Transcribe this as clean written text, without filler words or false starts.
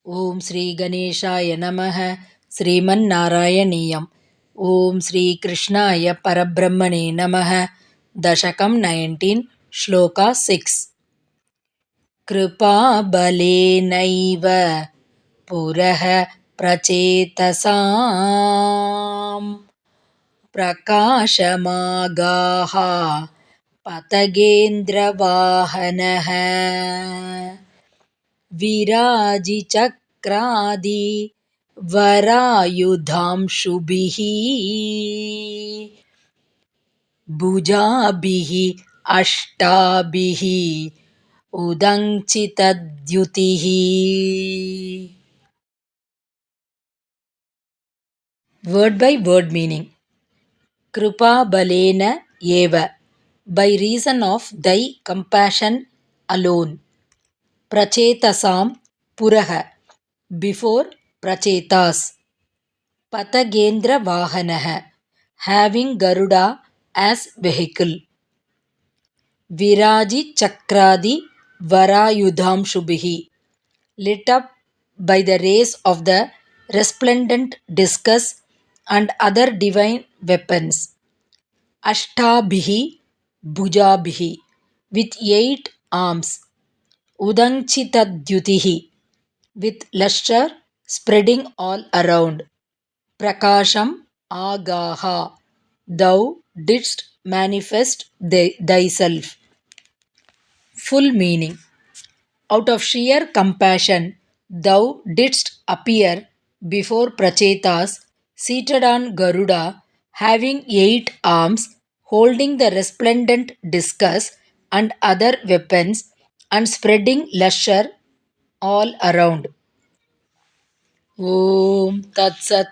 ಓಂ ಶ್ರೀ ಗಣೇಶಾಯ ನಮಃ ಶ್ರೀಮನ್ನಾರಾಯಣೀಯಂ. ಓಂ ಶ್ರೀ ಕೃಷ್ಣಾಯ ಪರಬ್ರಹ್ಮಣೇ ನಮಃ. ದಶಕಂ 19 ಶ್ಲೋಕ 6. ಕೃಪಾಬಲೇನೈವ ಪುರಃ ಪ್ರಚೇತಸಾಂ ಪ್ರಕಾಶಮಾಗಾಃ ಪತಗೇಂದ್ರವಾಹನಃ ವಿರಾಜಿಚಕ್ರಾದಿ ವರಾಯುಧಾಂಶುಭಿಃ ಭುಜಾಭಿಃ ಅಷ್ಟಾಭಿಃ ಉದಂಚಿತದ್ಯುತಿಃ. Word by word meaning. Kripa balena eva, by reason of thy compassion alone. Prachetasam puraha, before Prachetas. Patagendra vahanaha, having Garuda as vehicle. Viraji chakradi varayudham shubhihi, lit up by the rays of the resplendent discus and other divine weapons. Ashtabhihi bhujabhihi, with 8 arms. Udanchitadyutihi, with lustre spreading all around. Prakasham agaha, thou didst manifest thyself. Full meaning. Out of sheer compassion, thou didst appear before Prachetas, seated on Garuda, having 8 arms, holding the resplendent discus and other weapons, and spreading lustre all around. Om Tat Sat.